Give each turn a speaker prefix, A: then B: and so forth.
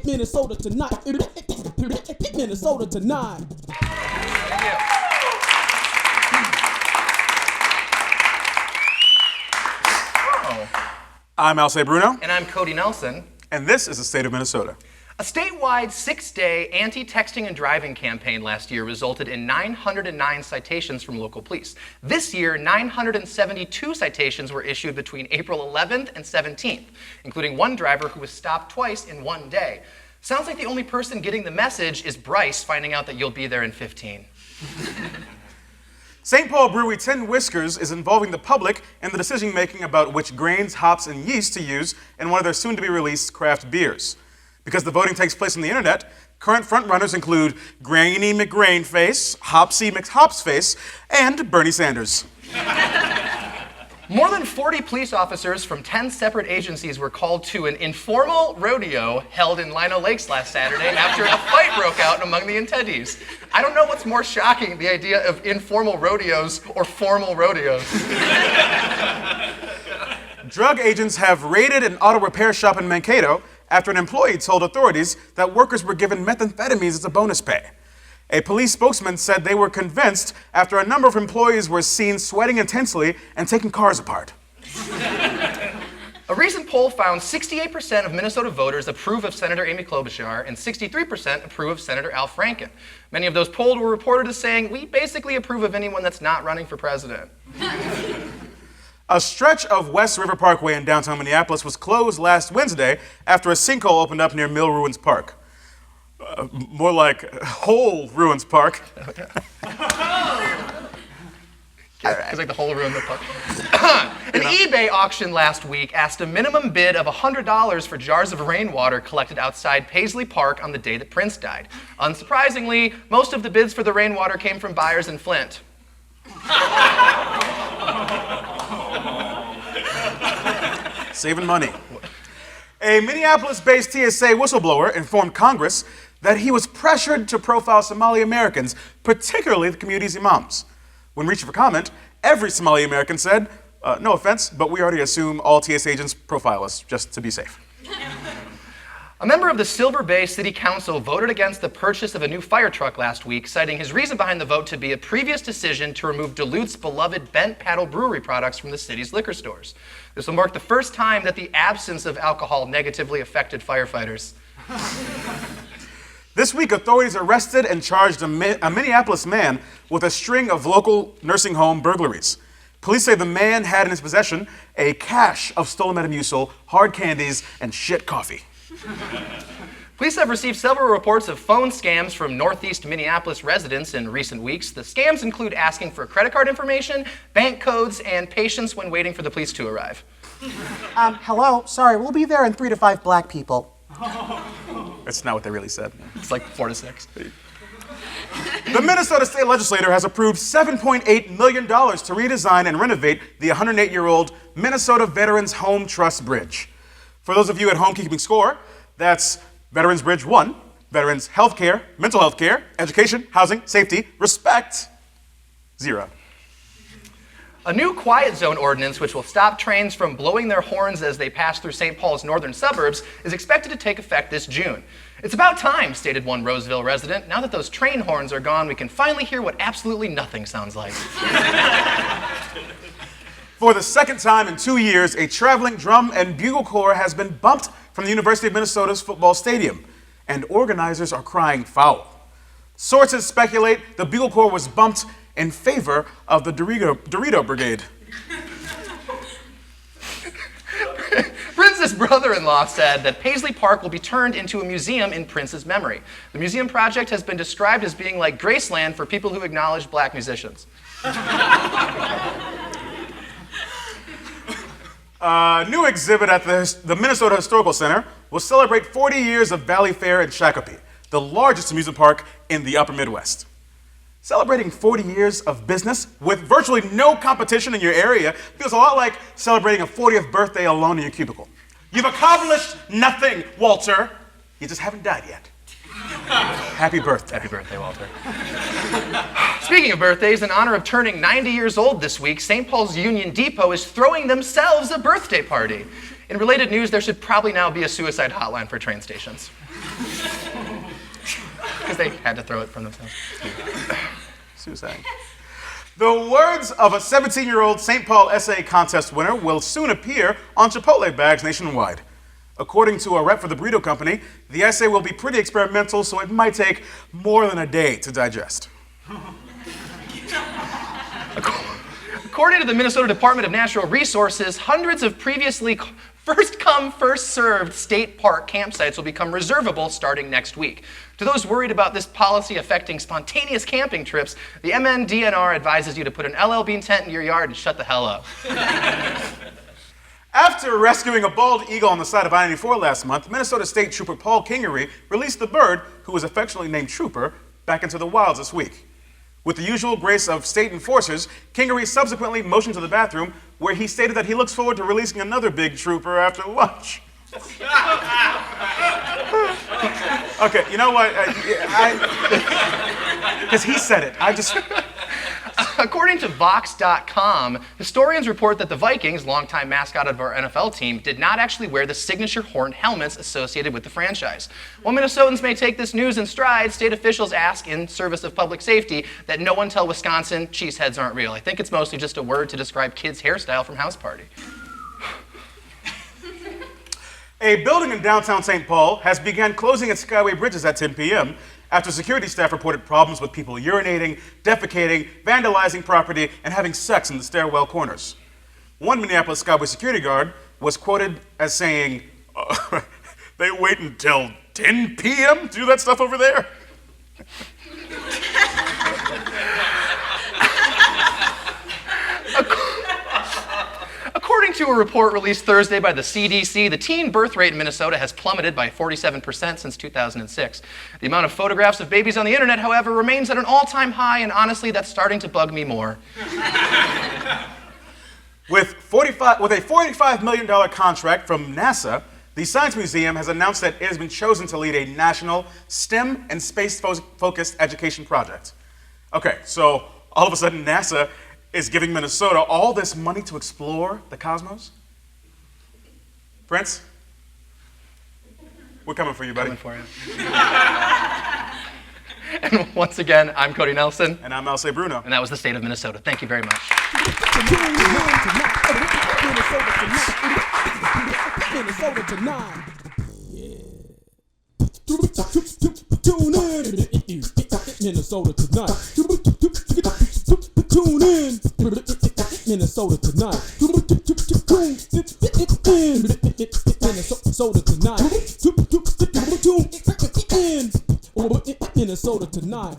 A: Minnesota tonight. Minnesota tonight.
B: I'm Alcé Bruno.
C: And I'm Cody Nelson.
B: And this is the state of Minnesota.
C: A statewide 6-day anti-texting and driving campaign last year resulted in 909 citations from local police. This year, 972 citations were issued between April 11th and 17th, including one driver who was stopped twice in one day. Sounds like the only person getting the message is Bryce finding out that you'll be there in 15.
B: St. Paul Brewery Tin Whiskers is involving the public in the decision-making about which grains, hops, and yeast to use in one of their soon-to-be-released craft beers. Because the voting takes place on the internet, current frontrunners include Grainy McGrainface, Hopsy McHopsface, and Bernie Sanders.
C: More than 40 police officers from 10 separate agencies were called to an informal rodeo held in Lino Lakes last Saturday after a fight broke out among the attendees. I don't know what's more shocking, the idea of informal rodeos or formal rodeos.
B: Drug agents have raided an auto repair shop in Mankato after an employee told authorities that workers were given methamphetamines as a bonus pay. A police spokesman said they were convinced after a number of employees were seen sweating intensely and taking cars apart.
C: A recent poll found 68% of Minnesota voters approve of Senator Amy Klobuchar and 63% approve of Senator Al Franken. Many of those polled were reported as saying, "We basically approve of anyone that's not running for president."
B: A stretch of West River Parkway in downtown Minneapolis was closed last Wednesday after a sinkhole opened up near Mill Ruins Park. More like Whole Ruins Park.
C: It's like the whole room in the park. An eBay auction last week asked a minimum bid of $100 for jars of rainwater collected outside Paisley Park on the day that Prince died. Unsurprisingly, most of the bids for the rainwater came from buyers in Flint.
B: Saving money. A Minneapolis-based TSA whistleblower informed Congress that he was pressured to profile Somali Americans, particularly the community's imams. When reaching for comment, every Somali American said, "No offense, but we already assume all TSA agents profile us, just to be safe."
C: A member of the Silver Bay City Council voted against the purchase of a new fire truck last week, citing his reason behind the vote to be a previous decision to remove Duluth's beloved Bent Paddle Brewery products from the city's liquor stores. This will mark the first time that the absence of alcohol negatively affected firefighters.
B: This week, authorities arrested and charged a Minneapolis man with a string of local nursing home burglaries. Police say the man had in his possession a cache of stolen Metamucil, hard candies, and shit coffee.
C: Police have received several reports of phone scams from Northeast Minneapolis residents in recent weeks. The scams include asking for credit card information, bank codes, and patience when waiting for the police to arrive.
D: Hello, sorry, we'll be there in 3 to 5 black people.
B: That's not what they really said.
C: It's like 4 to 6.
B: The Minnesota State Legislature has approved $7.8 million to redesign and renovate the 108-year-old Minnesota Veterans Home Trust Bridge. For those of you at home keeping score, that's Veterans Bridge 1, Veterans Healthcare, Mental Health Care, Education, Housing, Safety, Respect, 0.
C: A new quiet zone ordinance, which will stop trains from blowing their horns as they pass through St. Paul's northern suburbs, is expected to take effect this June. "It's about time," stated one Roseville resident. "Now that those train horns are gone, we can finally hear what absolutely nothing sounds like."
B: For the second time in 2 years, a traveling drum and bugle corps has been bumped from the University of Minnesota's football stadium, and organizers are crying foul. Sources speculate the bugle corps was bumped in favor of the Dorito Brigade.
C: Prince's brother-in-law said that Paisley Park will be turned into a museum in Prince's memory. The museum project has been described as being like Graceland for people who acknowledge black musicians.
B: A new exhibit at the Minnesota Historical Center will celebrate 40 years of Valley Fair in Shakopee, the largest amusement park in the upper Midwest. Celebrating 40 years of business with virtually no competition in your area feels a lot like celebrating a 40th birthday alone in your cubicle. You've accomplished nothing, Walter. You just haven't died yet. Happy birthday.
C: Happy birthday, Walter. Speaking of birthdays, in honor of turning 90 years old this week, St. Paul's Union Depot is throwing themselves a birthday party. In related news, there should probably now be a suicide hotline for train stations. Because they had to throw it from themselves.
B: Suicide. The words of a 17-year-old St. Paul essay contest winner will soon appear on Chipotle bags nationwide. According to a rep for the burrito company, the essay will be pretty experimental, so it might take more than a day to digest.
C: According to the Minnesota Department of Natural Resources, hundreds of previously first-come, first-served state park campsites will become reservable starting next week. To those worried about this policy affecting spontaneous camping trips, the MNDNR advises you to put an LL Bean tent in your yard and shut the hell up.
B: After rescuing a bald eagle on the side of I-94 last month, Minnesota State Trooper Paul Kingery released the bird, who was affectionately named Trooper, back into the wilds this week. With the usual grace of state enforcers, Kingery subsequently motioned to the bathroom, where he stated that he looks forward to releasing another big trooper after lunch. Okay, you know what? Because he said it.
C: According to Vox.com, historians report that the Vikings, longtime mascot of our NFL team, did not actually wear the signature horned helmets associated with the franchise. While Minnesotans may take this news in stride, state officials ask, in service of public safety, that no one tell Wisconsin cheeseheads aren't real. I think it's mostly just a word to describe kids' hairstyle from House Party.
B: A building in downtown St. Paul has begun closing its skyway bridges at 10 p.m. after security staff reported problems with people urinating, defecating, vandalizing property, and having sex in the stairwell corners. One Minneapolis Skyway security guard was quoted as saying, "They wait until 10 p.m. to do that stuff over there?"
C: According to a report released Thursday by the CDC, the teen birth rate in Minnesota has plummeted by 47% since 2006. The amount of photographs of babies on the internet, however, remains at an all-time high, and honestly, that's starting to bug me more.
B: With a $45 million contract from NASA, the Science Museum has announced that it has been chosen to lead a national STEM and space-focused education project. Okay, so all of a sudden NASA is giving Minnesota all this money to explore the cosmos? Prince? We're coming for you, buddy.
C: Coming for you. And once again, I'm Cody Nelson.
B: And I'm Alcé Bruno.
C: And that was the state of Minnesota. Thank you very much.
A: Minnesota tonight. Tune in. Minnesota tonight. Tune in. Minnesota tonight. Minnesota tonight. Minnesota tonight.